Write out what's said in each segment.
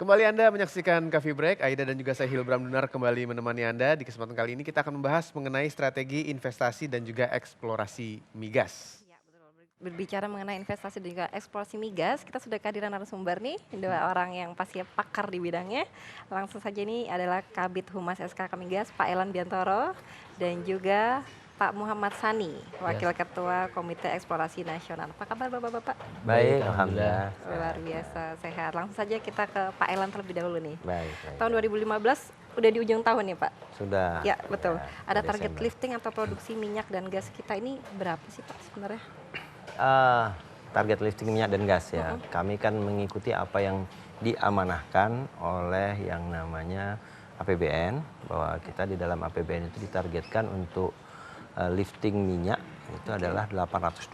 Kembali Anda menyaksikan Coffee Break, Aida dan juga saya Hilbram Dunar kembali menemani Anda. Di kesempatan kali ini kita akan membahas mengenai strategi investasi dan juga eksplorasi migas. Ya, betul. Berbicara mengenai investasi dan juga eksplorasi migas, kita sudah kehadiran narasumber nih, dua orang yang pastinya pakar di bidangnya. Langsung saja ini adalah Kabid Humas SKK Migas, Pak Elan Biantoro, dan juga Pak Muhammad Sani, Ya, Wakil Ketua Komite Eksplorasi Nasional. Apa kabar Bapak-Bapak? baik, Baik, alhamdulillah. alhamdulillah. Luar biasa, sehat. Langsung saja kita ke Pak Elan terlebih dahulu nih. Baik, baik. Tahun 2015 udah di ujung tahun nih Pak. Sudah. Ya, betul. Ya, Ada target Desember. lifting atau produksi minyak dan gas kita ini berapa sih Pak sebenarnya? Target lifting minyak dan gas ya. Kami kan mengikuti apa yang diamanahkan oleh yang namanya APBN, bahwa kita di dalam APBN itu ditargetkan untuk lifting minyak itu adalah 825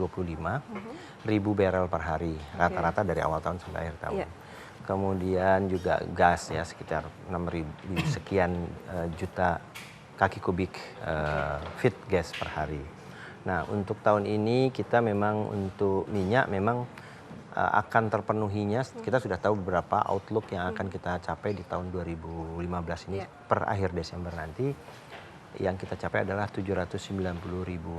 ribu barrel per hari, rata-rata dari awal tahun sampai akhir tahun. Iya. Kemudian juga gas ya sekitar 6.000 sekian juta kaki kubik feed gas per hari. Nah, untuk tahun ini kita memang untuk minyak memang akan terpenuhinya, kita sudah tahu beberapa outlook yang akan kita capai di tahun 2015 ini per akhir Desember nanti. Yang kita capai adalah 790 ribu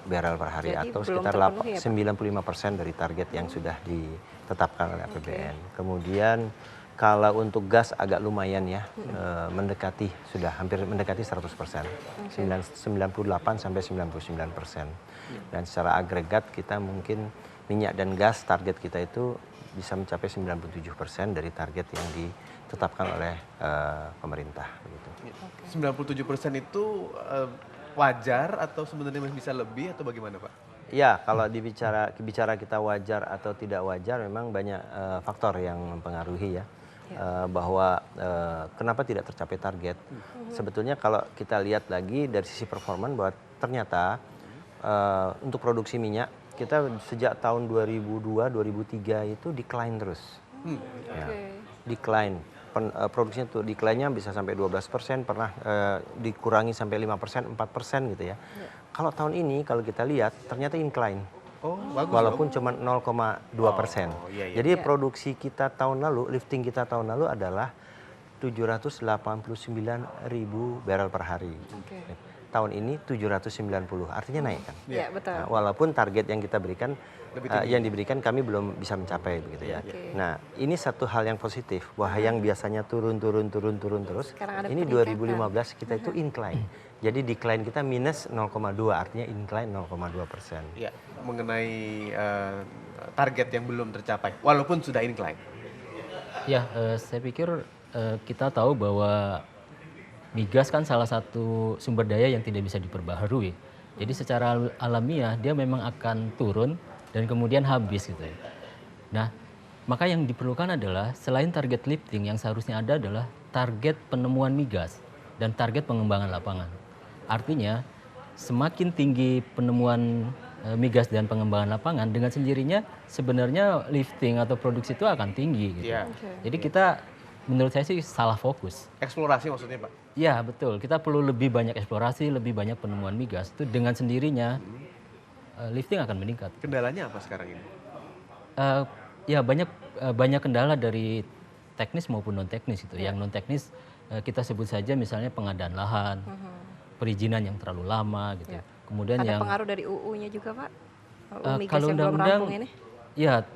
barrel per hari. Jadi atau belum sekitar terpenuhi ya, Pak? 95% dari target yang sudah ditetapkan oleh APBN. Kemudian kalau untuk gas agak lumayan ya, mendekati, sudah hampir mendekati 100%, 98 sampai 99%. Dan secara agregat kita mungkin minyak dan gas target kita itu bisa mencapai 97% dari target yang ditetapkan oleh pemerintah. Begitu. 97% itu wajar atau sebenarnya masih bisa lebih atau bagaimana Pak? Ya, kalau bicara kita wajar atau tidak wajar, memang banyak faktor yang mempengaruhi ya. Bahwa kenapa tidak tercapai target. Sebetulnya kalau kita lihat lagi dari sisi performan, bahwa ternyata untuk produksi minyak kita sejak tahun 2002-2003 itu decline terus. Ya, decline. Produksinya tuh decline-nya bisa sampai 12%, pernah dikurangi sampai 5%, 4% gitu ya. Kalau tahun ini kalau kita lihat ternyata incline. Oh, bagus. Walaupun cuma 0,2%. Iya. Jadi produksi kita tahun lalu, lifting kita tahun lalu adalah 789 ribu barrel per hari. Tahun ini 790, artinya naik kan? Iya, betul. Nah, walaupun target yang kita berikan, Lebih tinggi. yang diberikan kami belum bisa mencapai begitu ya. Nah, ini satu hal yang positif, bahwa yang biasanya turun terus, Sekarang ada ini peningkatan. 2015 kita itu incline. Jadi decline kita minus 0,2, artinya incline 0,2%. Ya, mengenai target yang belum tercapai, walaupun sudah incline. Ya, saya pikir kita tahu bahwa migas kan salah satu sumber daya yang tidak bisa diperbaharui. Jadi secara alamiah dia memang akan turun dan kemudian habis gitu ya. Nah, maka yang diperlukan adalah selain target lifting yang seharusnya ada adalah target penemuan migas dan target pengembangan lapangan. Artinya semakin tinggi penemuan migas dan pengembangan lapangan, dengan sendirinya sebenarnya lifting atau produksi itu akan tinggi gitu. Iya. Jadi kita menurut saya sih salah fokus. Eksplorasi maksudnya Pak? Ya betul, kita perlu lebih banyak eksplorasi, lebih banyak penemuan migas. Itu dengan sendirinya lifting akan meningkat. Kendalanya apa sekarang ini? Ya banyak kendala dari teknis maupun non teknis itu. Yang non teknis kita sebut saja misalnya pengadaan lahan, perizinan yang terlalu lama gitu. Kemudian Ada yang pengaruh dari UU-nya juga Pak? UU migas kalau yang belum undang-undang, rampung ini? ya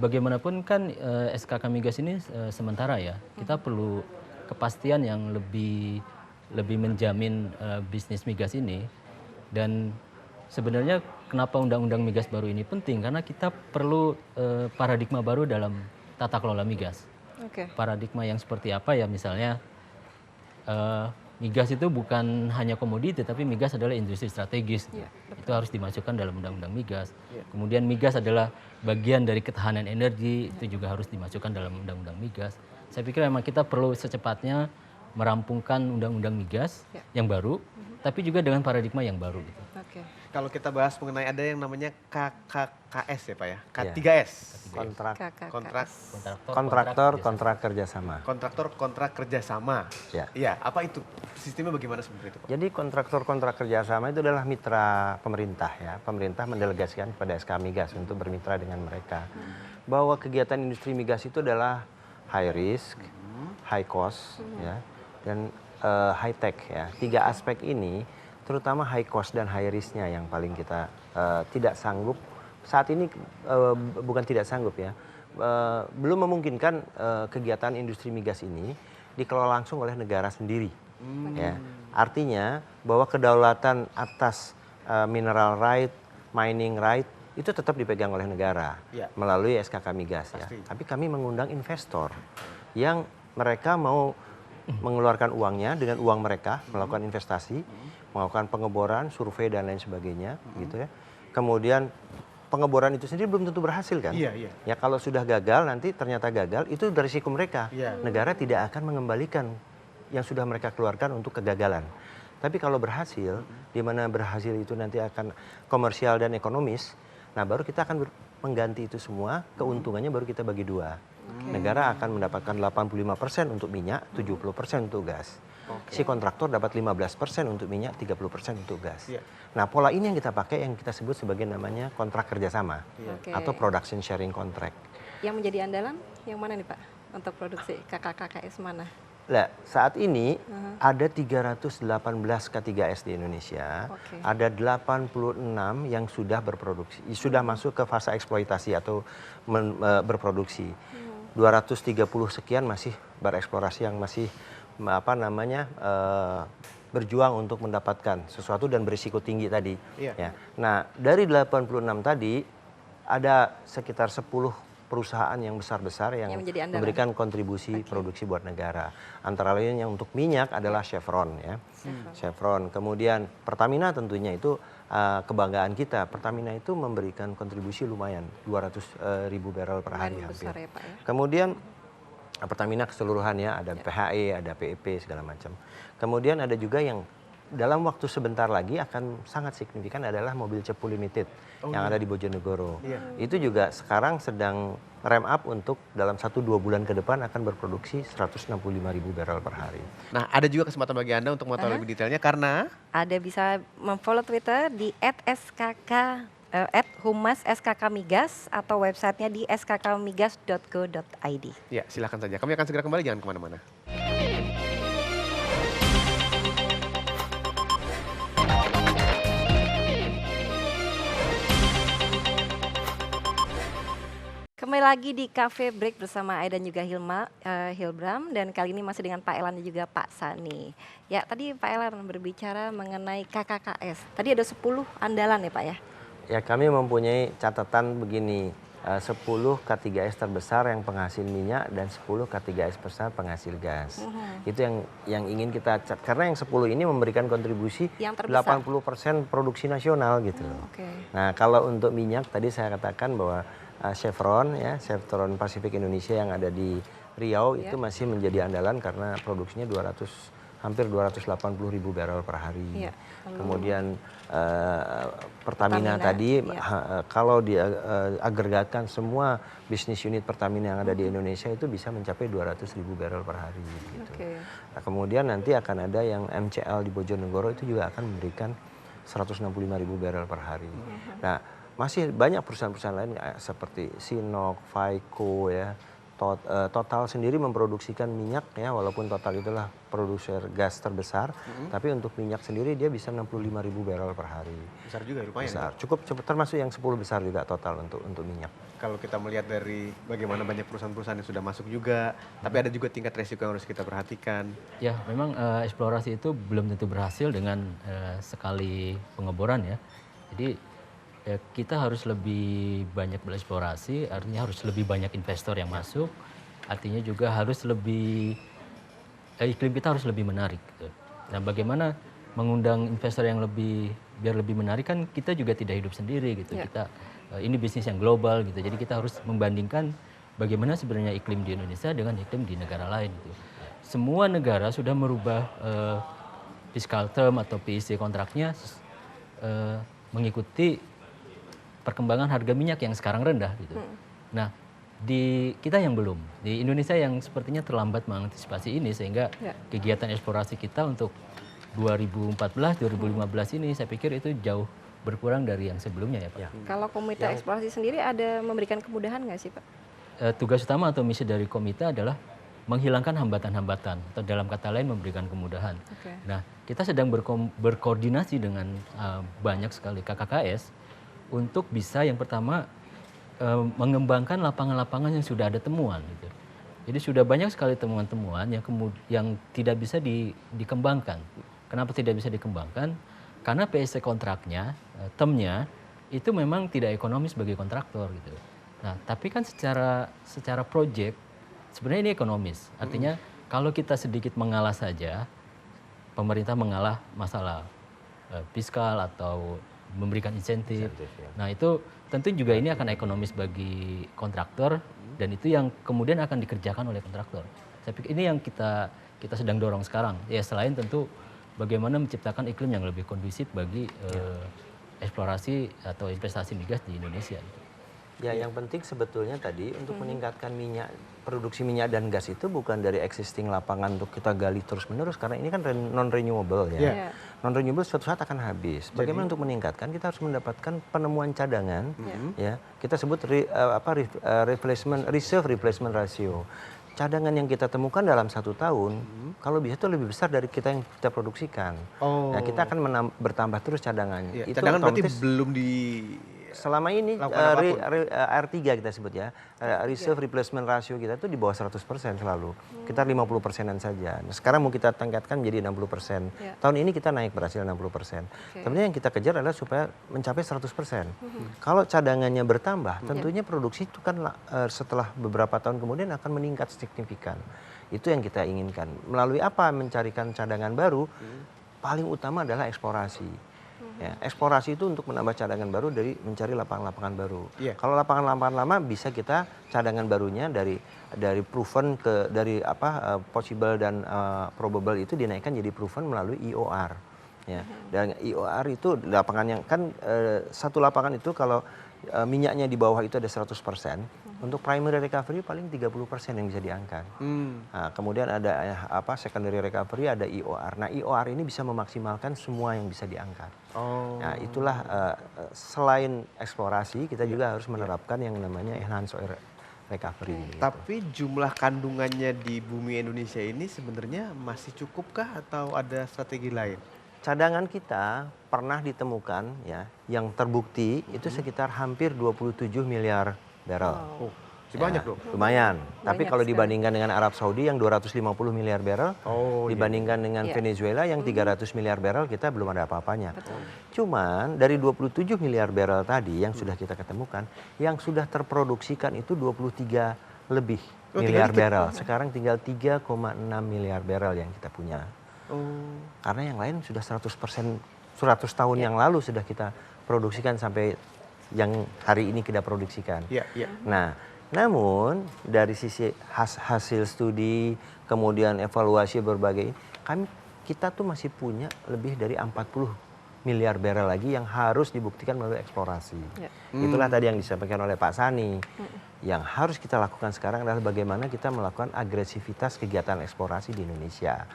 bagaimanapun kan SKK migas ini sementara ya. Kita perlu kepastian yang lebih menjamin bisnis migas ini. Dan sebenarnya kenapa undang-undang migas baru ini penting, karena kita perlu paradigma baru dalam tata kelola migas. Paradigma yang seperti apa ya, misalnya migas itu bukan hanya komoditi, tapi migas adalah industri strategis. Itu harus dimasukkan dalam undang-undang migas. Kemudian migas adalah bagian dari ketahanan energi, itu juga harus dimasukkan dalam undang-undang migas. Saya pikir memang kita perlu secepatnya merampungkan undang-undang migas yang baru, tapi juga dengan paradigma yang baru gitu. Kalau kita bahas mengenai ada yang namanya KKKS ya Pak ya, K3S. Kontraktor kontrak kerjasama. Kontraktor kontrak kerjasama. Ya. Iya, apa itu? Sistemnya bagaimana sebenarnya itu Pak? Jadi kontraktor kontrak kerjasama itu adalah mitra pemerintah ya. Pemerintah mendelegasikan kepada SK Migas untuk bermitra dengan mereka. Bahwa kegiatan industri migas itu adalah high risk, high cost, ya, dan high tech ya. 3 aspek ini, terutama high cost dan high risk-nya yang paling kita tidak sanggup saat ini, bukan tidak sanggup ya, belum memungkinkan kegiatan industri migas ini dikelola langsung oleh negara sendiri. Ya, artinya bahwa kedaulatan atas mineral right, mining right itu tetap dipegang oleh negara melalui SKK Migas ya. Tapi kami mengundang investor yang mereka mau mengeluarkan uangnya dengan uang mereka, melakukan investasi, melakukan pengeboran, survei dan lain sebagainya, gitu ya. Kemudian pengeboran itu sendiri belum tentu berhasil kan? Ya kalau sudah gagal nanti ternyata gagal itu dari risiko mereka. Negara tidak akan mengembalikan yang sudah mereka keluarkan untuk kegagalan. Tapi kalau berhasil, di mana berhasil itu nanti akan komersial dan ekonomis, nah baru kita akan mengganti itu semua, keuntungannya baru kita bagi 2. Negara akan mendapatkan 85% untuk minyak, 70% untuk gas. Si kontraktor dapat 15% untuk minyak, 30% untuk gas. Nah pola ini yang kita pakai yang kita sebut sebagai namanya kontrak kerjasama atau production sharing contract. Yang menjadi andalan yang mana nih Pak untuk produksi KKKS mana? Nah, saat ini ada 318 K3S di Indonesia, ada 86 yang sudah berproduksi, sudah masuk ke fase eksploitasi atau berproduksi. 230 sekian masih bereksplorasi yang masih berjuang untuk mendapatkan sesuatu dan berisiko tinggi tadi. Ya. Nah, dari 86 tadi ada sekitar 10 perusahaan yang besar-besar yang memberikan kontribusi produksi buat negara. Antara lain yang untuk minyak adalah Chevron ya. Chevron. Kemudian Pertamina tentunya itu kebanggaan kita. Pertamina itu memberikan kontribusi lumayan 200.000 barrel per hari hampir. Ya, Pak, ya? Kemudian Pertamina keseluruhannya ada PHE, ada PEP segala macam. Kemudian ada juga yang dalam waktu sebentar lagi akan sangat signifikan adalah mobil Cepu Limited yang ada di Bojonegoro. Itu juga sekarang sedang ramp up untuk dalam 1-2 bulan ke depan akan berproduksi 165.000 barrel per hari. Nah, ada juga kesempatan bagi Anda untuk mengetahui lebih detailnya karena Ada bisa memfollow Twitter di @humas_skk_migas atau websitenya di skkmigas.go.id. ya silakan saja. Kami akan segera kembali, jangan kemana-mana. Kembali lagi di Cafe Break bersama Aida dan juga Hilbram, dan kali ini masih dengan Pak Elan dan juga Pak Sani. Ya, tadi Pak Elan berbicara mengenai KKKS. Tadi ada 10 andalan ya Pak ya? Ya, kami mempunyai catatan begini, 10 K3S terbesar yang penghasil minyak dan 10 K3S besar penghasil gas. Itu yang ingin kita, karena yang 10 ini memberikan kontribusi 80% produksi nasional gitu. Nah, kalau untuk minyak tadi saya katakan bahwa Chevron ya, Chevron Pacific Indonesia yang ada di Riau itu masih menjadi andalan karena produksinya hampir 280.000 barrel per hari. Kemudian Pertamina tadi kalau diagregatkan semua bisnis unit Pertamina yang ada di Indonesia itu bisa mencapai 200.000 barrel per hari gitu. Nah, kemudian nanti akan ada yang MCL di Bojonegoro itu juga akan memberikan 165.000 barrel per hari. Nah, masih banyak perusahaan-perusahaan lain seperti Sinok, Vaiko ya. Total sendiri memproduksikan minyak ya, walaupun Total itulah produser gas terbesar, tapi untuk minyak sendiri dia bisa 65.000 barrel per hari. Besar juga, lumayan. Besar. Cukup termasuk yang 10 besar juga total untuk minyak. Kalau kita melihat dari bagaimana banyak perusahaan-perusahaan yang sudah masuk juga, tapi ada juga tingkat resiko yang harus kita perhatikan. Ya, memang eksplorasi itu belum tentu berhasil dengan sekali pengeboran ya. Jadi kita harus lebih banyak bereksplorasi, artinya harus lebih banyak investor yang masuk, artinya juga harus lebih, iklim kita harus lebih menarik. Gitu. Nah, bagaimana mengundang investor yang biar lebih menarik, kan kita juga tidak hidup sendiri gitu. Kita ini bisnis yang global gitu, jadi kita harus membandingkan bagaimana sebenarnya iklim di Indonesia dengan iklim di negara lain. Gitu. Semua negara sudah merubah fiscal term atau PIC kontraknya mengikuti perkembangan harga minyak yang sekarang rendah gitu. Nah, di kita yang belum, di Indonesia yang sepertinya terlambat mengantisipasi ini sehingga kegiatan eksplorasi kita untuk 2014-2015 ini saya pikir itu jauh berkurang dari yang sebelumnya ya Pak. Kalau komite eksplorasi sendiri ada memberikan kemudahan nggak sih Pak? tugas utama atau misi dari komite adalah menghilangkan hambatan-hambatan atau dalam kata lain memberikan kemudahan. Oke. Nah, kita sedang berkoordinasi dengan banyak sekali KKKS untuk bisa yang pertama mengembangkan lapangan-lapangan yang sudah ada temuan. Gitu. Jadi sudah banyak sekali temuan-temuan yang tidak bisa dikembangkan. Kenapa tidak bisa dikembangkan? Karena PSC kontraknya, termnya itu memang tidak ekonomis bagi kontraktor gitu. Nah, tapi kan secara proyek sebenarnya ini ekonomis. Artinya kalau kita sedikit mengalah saja, pemerintah mengalah masalah fiskal atau memberikan insentif. Ya. Nah, itu tentu juga ini akan ekonomis bagi kontraktor dan itu yang kemudian akan dikerjakan oleh kontraktor. Saya pikir ini yang kita sedang dorong sekarang. Ya selain tentu bagaimana menciptakan iklim yang lebih kondusif bagi eksplorasi atau investasi migas di Indonesia. Ya, yang penting sebetulnya tadi untuk meningkatkan produksi minyak dan gas itu bukan dari existing lapangan untuk kita gali terus-menerus karena ini kan non-renewable ya. Non-renewable suatu saat akan habis. Bagaimana untuk meningkatkan? Kita harus mendapatkan penemuan cadangan, ya. Kita sebut reserve replacement ratio. Cadangan yang kita temukan dalam 1 tahun, kalau bisa itu lebih besar dari yang kita produksikan. Nah, kita akan bertambah terus cadangannya. Itu cadangan berarti belum di selama ini R3 kita sebut ya, reserve replacement ratio kita itu di bawah 100% selalu. Kita 50%-an saja. Nah, sekarang mau kita tingkatkan menjadi 60%. Tahun ini kita naik berhasil 60%. Tapi yang kita kejar adalah supaya mencapai 100%. Kalau cadangannya bertambah, tentunya produksi itu kan setelah beberapa tahun kemudian akan meningkat signifikan. Itu yang kita inginkan. Melalui apa? Mencarikan cadangan baru, paling utama adalah eksplorasi. Ya, eksplorasi itu untuk menambah cadangan baru dari mencari lapangan-lapangan baru. Kalau lapangan-lapangan lama bisa kita cadangan barunya dari proven dari possible dan probable itu dinaikkan jadi proven melalui IOR. Ya. Dan IOR itu lapangan yang kan satu lapangan itu kalau minyaknya di bawah itu ada 100%, untuk primary recovery paling 30% yang bisa diangkat. Nah, kemudian ada secondary recovery, ada IOR. Nah, IOR ini bisa memaksimalkan semua yang bisa diangkat. Nah, itulah selain eksplorasi kita juga harus menerapkan yang namanya enhanced oil recovery. Gitu. Tapi jumlah kandungannya di bumi Indonesia ini sebenarnya masih cukupkah atau ada strategi lain? Cadangan kita pernah ditemukan ya, yang terbukti itu sekitar hampir 27 miliar barrel. Banyak dong. Lumayan. Banyak tapi kalau sekali. dibandingkan dengan Arab Saudi yang 250 miliar barrel, dibandingkan dengan Venezuela yang 300 miliar barrel, kita belum ada apa-apanya. Cuman dari 27 miliar barrel tadi yang sudah kita ketemukan, yang sudah terproduksikan itu 23 lebih miliar barrel. Sekarang tinggal 3,6 miliar barrel yang kita punya. Karena yang lain sudah 100% 100 tahun yang lalu sudah kita produksikan sampai yang hari ini kita produksikan. Nah, namun dari sisi hasil studi, kemudian evaluasi berbagai, kita tuh masih punya lebih dari 40 miliar barrel lagi yang harus dibuktikan melalui eksplorasi. Itulah tadi yang disampaikan oleh Pak Sani. Yang harus kita lakukan sekarang adalah bagaimana kita melakukan agresivitas kegiatan eksplorasi di Indonesia.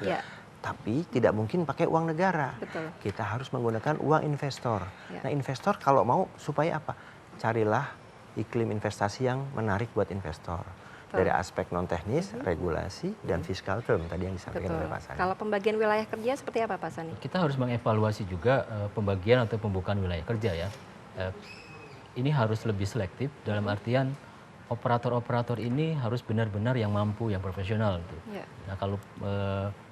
Tapi tidak mungkin pakai uang negara. Kita harus menggunakan uang investor. Nah, investor kalau mau supaya apa? Carilah iklim investasi yang menarik buat investor. Dari aspek non teknis, regulasi, dan fiskal term tadi yang disampaikan oleh Pak Sani. Kalau pembagian wilayah kerja seperti apa Pak Sani? Kita harus mengevaluasi juga pembagian atau pembukaan wilayah kerja ya. Ini harus lebih selektif dalam artian operator-operator ini harus benar-benar yang mampu, yang profesional. Gitu. Nah, kalau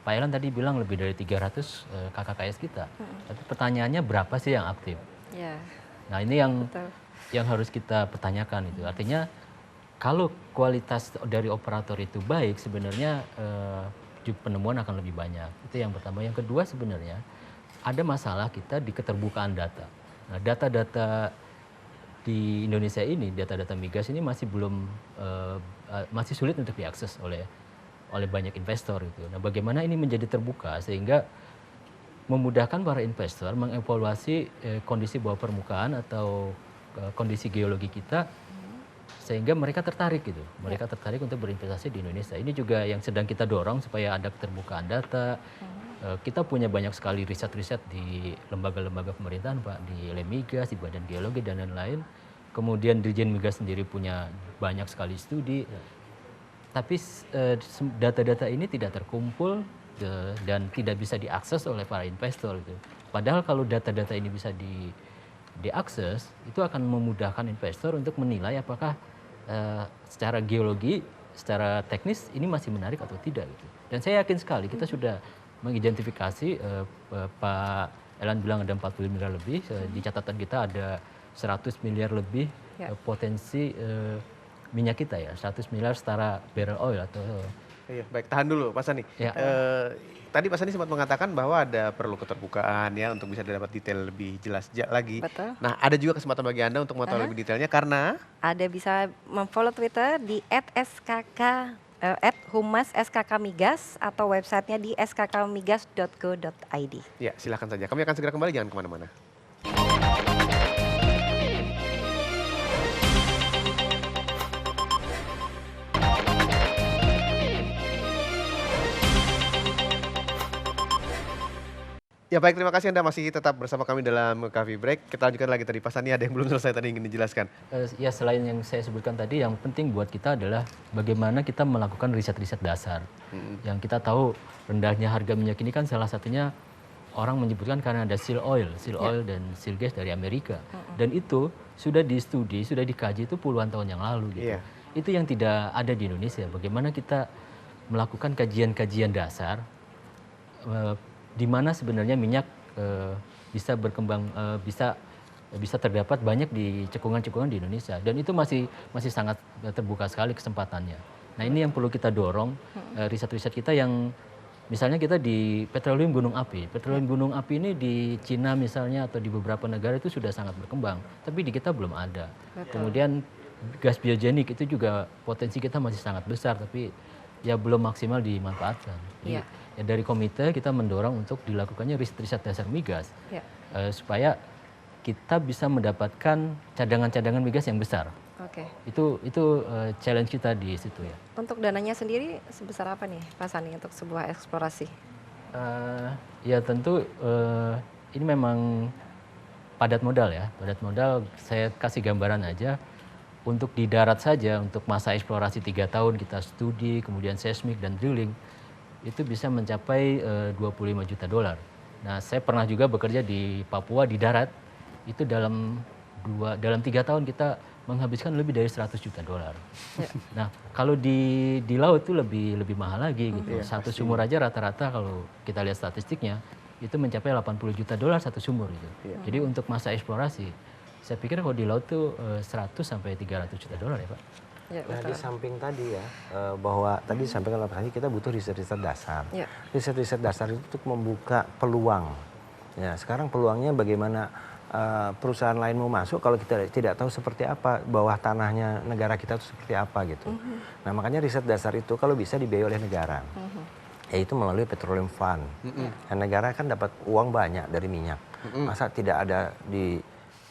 Pak Elan tadi bilang lebih dari 300 KKKS kita, tapi pertanyaannya berapa sih yang aktif? Nah, ini yang harus kita pertanyakan itu. Artinya kalau kualitas dari operator itu baik, sebenarnya penemuan akan lebih banyak. Itu yang pertama. Yang kedua sebenarnya ada masalah kita di keterbukaan data. Nah, data-data di Indonesia ini, data-data migas ini masih masih sulit untuk diakses oleh banyak investor gitu. Nah, bagaimana ini menjadi terbuka sehingga memudahkan para investor mengevaluasi kondisi bawah permukaan atau kondisi geologi kita sehingga mereka tertarik gitu. Mereka tertarik untuk berinvestasi di Indonesia. Ini juga yang sedang kita dorong supaya ada keterbukaan data. Kita punya banyak sekali riset-riset di lembaga-lembaga pemerintahan, Pak, di Lemigas, di Badan Geologi dan lain-lain. kemudian Dirjen Migas sendiri punya banyak sekali studi, tapi data-data ini tidak terkumpul dan tidak bisa diakses oleh para investor gitu. Padahal kalau data-data ini bisa diakses, itu akan memudahkan investor untuk menilai apakah secara geologi, secara teknis ini masih menarik atau tidak gitu. Dan saya yakin sekali kita sudah mengidentifikasi, Pak Elan bilang ada 40 miliar lebih, di catatan kita ada 100 miliar lebih potensi minyak kita ya, 100 miliar setara barrel oil atau. Iya, baik, tahan dulu Pak Sani. Ya. Tadi Pak Sani sempat mengatakan bahwa ada perlu keterbukaan ya untuk bisa dapat detail lebih jelas lagi. Betul. Nah, ada juga kesempatan bagi Anda untuk mengetahui lebih detailnya karena Ada bisa memfollow Twitter di @humas_skk_migas atau websitenya di skkmigas.go.id. ya silakan saja. Kami akan segera kembali, jangan kemana-mana. Ya baik, terima kasih Anda masih tetap bersama kami dalam Coffee Break. Kita lanjutkan lagi tadi, Pak Sani ada yang belum selesai tadi ingin dijelaskan. Ya selain yang saya sebutkan tadi, yang penting buat kita adalah bagaimana kita melakukan riset-riset dasar. Yang kita tahu rendahnya harga minyak ini kan salah satunya orang menyebutkan karena ada shale oil dan shale gas dari Amerika. Dan itu sudah studi, sudah dikaji itu puluhan tahun yang lalu gitu. Itu yang tidak ada di Indonesia. Bagaimana kita melakukan kajian-kajian dasar di mana sebenarnya minyak bisa berkembang, bisa terdapat banyak di cekungan-cekungan di Indonesia, dan itu masih sangat terbuka sekali kesempatannya. Nah ini yang perlu kita dorong, riset-riset kita yang misalnya kita di petroleum gunung api. Petroleum gunung api ini di Cina misalnya atau di beberapa negara itu sudah sangat berkembang, tapi di kita belum ada. Kemudian gas biogenik itu juga potensi kita masih sangat besar, tapi ya belum maksimal dimanfaatkan. Jadi, ya dari komite kita mendorong untuk dilakukannya riset dasar migas supaya kita bisa mendapatkan cadangan-cadangan migas yang besar. Itu challenge kita di situ ya. Untuk dananya sendiri sebesar apa nih Pak Sani untuk sebuah eksplorasi? Ya tentu ini memang padat modal ya. Padat modal, saya kasih gambaran aja. Untuk di darat saja, untuk masa eksplorasi 3 tahun kita studi, kemudian seismik dan drilling, itu bisa mencapai $25 juta. Nah, saya pernah juga bekerja di Papua di darat, itu dalam 3 tahun kita menghabiskan lebih dari $100 juta. Nah, kalau di laut itu lebih mahal lagi gitu. Satu sumur aja rata-rata kalau kita lihat statistiknya itu mencapai $80 juta satu sumur gitu. Jadi untuk masa eksplorasi, saya pikir kalau di laut tuh 100 sampai 300 juta dolar ya Pak. Nah di samping tadi ya, bahwa tadi disampaikan oleh Pak Sani, kita butuh riset-riset dasar. Riset-riset dasar itu untuk membuka peluang. Ya, sekarang peluangnya bagaimana perusahaan lain mau masuk kalau kita tidak tahu seperti apa bawah tanahnya negara kita itu seperti apa gitu. Nah makanya riset dasar itu kalau bisa dibiayai oleh negara, yaitu melalui petroleum fund. Dan negara kan dapat uang banyak dari minyak. Masa tidak ada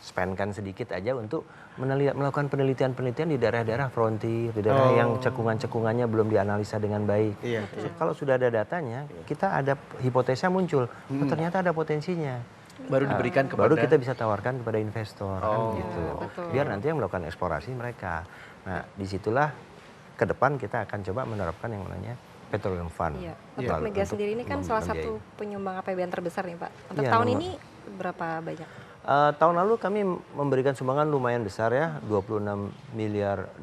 spendkan sedikit aja untuk melakukan penelitian-penelitian di daerah-daerah frontier, di daerah yang cekungan-cekungannya belum dianalisa dengan baik. So, kalau sudah ada datanya, kita ada hipotesa muncul, ternyata ada potensinya. Baru diberikan kepada, baru kita bisa tawarkan kepada investor, kan gitu. Biar nanti yang melakukan eksplorasi mereka. Nah, disitulah ke depan kita akan coba menerapkan yang namanya petroleum fund. Untuk migas sendiri ini kan salah satu penyumbang APBN terbesar nih Pak. Untuk tahun ini berapa banyak? Tahun lalu kami memberikan sumbangan lumayan besar ya, $26 miliar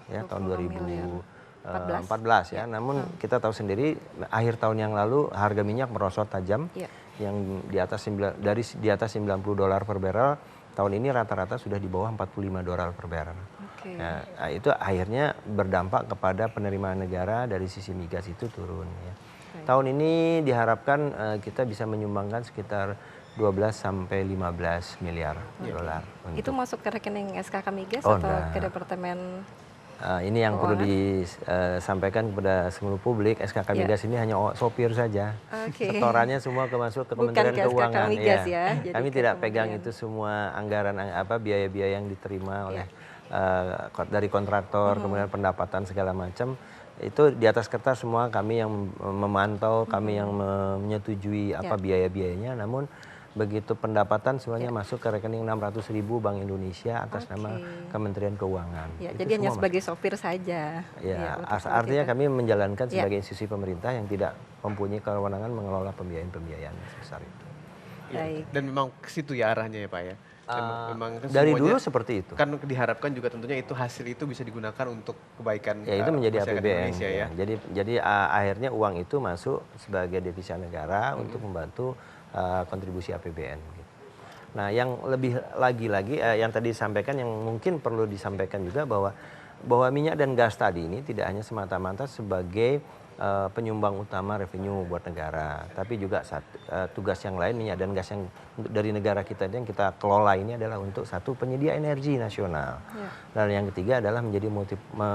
ya tahun 2014 ya. Namun kita tahu sendiri akhir tahun yang lalu harga minyak merosot tajam, yang di atas $90 per barrel. Tahun ini rata-rata sudah di bawah $45 per barrel. Nah, itu akhirnya berdampak kepada penerimaan negara dari sisi migas itu turun ya. Tahun ini diharapkan kita bisa menyumbangkan sekitar 12 sampai 15 miliar dolar. Itu masuk ke rekening SKK Migas atau ke departemen? Ini yang perlu disampaikan kepada seluruh publik. SKK Migas ini hanya sopir saja. Setorannya semua masuk ke Kementerian Keuangan. Migas, Kami tidak pegang itu semua anggaran biaya-biaya yang diterima oleh dari kontraktor, kemudian pendapatan segala macam. Itu di atas kertas semua kami yang memantau, kami yang menyetujui apa biaya-biayanya. Namun begitu pendapatan semuanya masuk ke rekening 600.000 Bank Indonesia atas nama Kementerian Keuangan. Ya, Itu jadi hanya semua sebagai sopir saja. Ya, untuk artinya itu. kami menjalankan sebagai institusi pemerintah yang tidak mempunyai kewenangan mengelola pembiayaan-pembiayaan sebesar itu. Baik. Dan memang ke situ ya arahnya ya Pak ya. Memang kan Dari semuanya dulu seperti itu. kan diharapkan juga tentunya itu hasil itu bisa digunakan untuk kebaikan Ya itu menjadi masyarakat APBN. Indonesia ya. Jadi akhirnya uang itu masuk sebagai devisa negara untuk membantu kontribusi APBN. Gitu. Nah yang lebih lagi yang tadi disampaikan yang mungkin perlu disampaikan juga bahwa minyak dan gas tadi ini tidak hanya semata-mata sebagai penyumbang utama revenue buat negara, tapi juga tugas yang lain minyak dan gas yang dari negara kita yang kita kelola ini adalah untuk satu penyedia energi nasional, dan yang ketiga adalah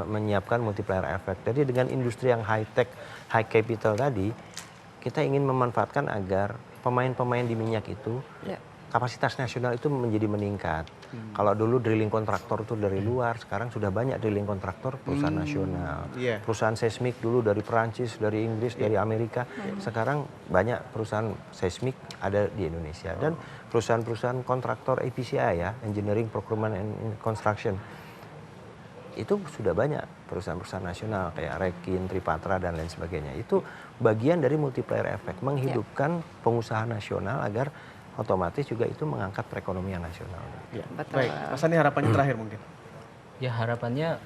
menyiapkan multiplier effect. Jadi dengan industri yang high tech, high capital tadi, kita ingin memanfaatkan agar pemain-pemain di minyak itu kapasitas nasional itu menjadi meningkat. Kalau dulu drilling kontraktor itu dari luar, sekarang sudah banyak drilling kontraktor perusahaan nasional. Perusahaan seismik dulu dari Perancis, dari Inggris, dari Amerika. Sekarang banyak perusahaan seismik ada di Indonesia. Dan perusahaan-perusahaan kontraktor EPCI ya, Engineering, Procurement and Construction. Itu sudah banyak perusahaan-perusahaan nasional kayak Rekin, Tripatra dan lain sebagainya. Itu bagian dari multiplier effect, menghidupkan pengusaha nasional agar otomatis juga itu mengangkat perekonomian nasional. Ya. Baik, Mas Ani harapannya terakhir mungkin. Ya harapannya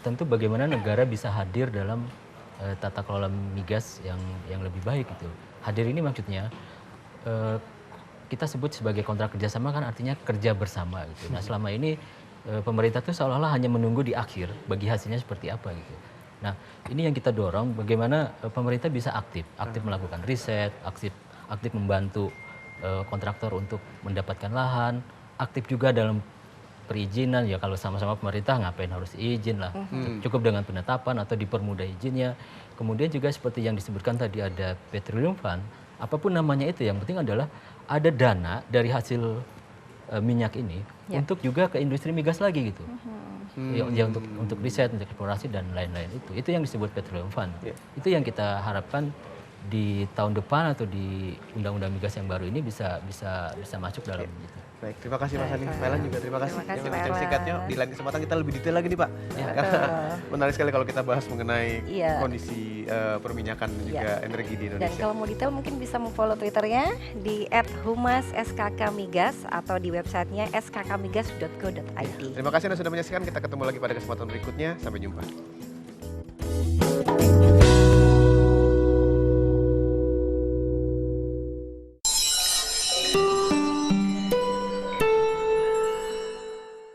tentu bagaimana negara bisa hadir dalam tata kelola migas yang lebih baik gitu. Hadir ini maksudnya kita sebut sebagai kontrak kerjasama kan artinya kerja bersama gitu. Nah selama ini pemerintah tuh seolah-olah hanya menunggu di akhir bagi hasilnya seperti apa gitu. Nah ini yang kita dorong bagaimana pemerintah bisa aktif melakukan riset, aktif membantu kontraktor untuk mendapatkan lahan, aktif juga dalam perizinan ya kalau sama-sama pemerintah ngapain harus izin lah, cukup dengan penetapan atau dipermudah izinnya. Kemudian juga seperti yang disebutkan tadi ada Petroleum Fund, apapun namanya itu yang penting adalah ada dana dari hasil minyak ini untuk juga ke industri migas lagi gitu. Ya untuk riset, untuk eksplorasi dan lain-lain itu yang disebut Petroleum Fund. Itu yang kita harapkan di tahun depan atau di undang-undang migas yang baru ini bisa masuk dalam itu. Baik, terima kasih Mas Ani. Pak Elan juga terima kasih. Terima kasih, Yang Pak bicara Elan. singkatnya di lain kesempatan kita lebih detail lagi nih Pak. Menarik sekali kalau kita bahas mengenai kondisi perminyakan dan juga energi di Dan Indonesia. kalau mau detail mungkin bisa memfollow Twitternya di @humas_skk_migas atau di websitenya skkmigas.go.id. Terima kasih Anda sudah menyaksikan. Kita ketemu lagi pada kesempatan berikutnya. Sampai jumpa.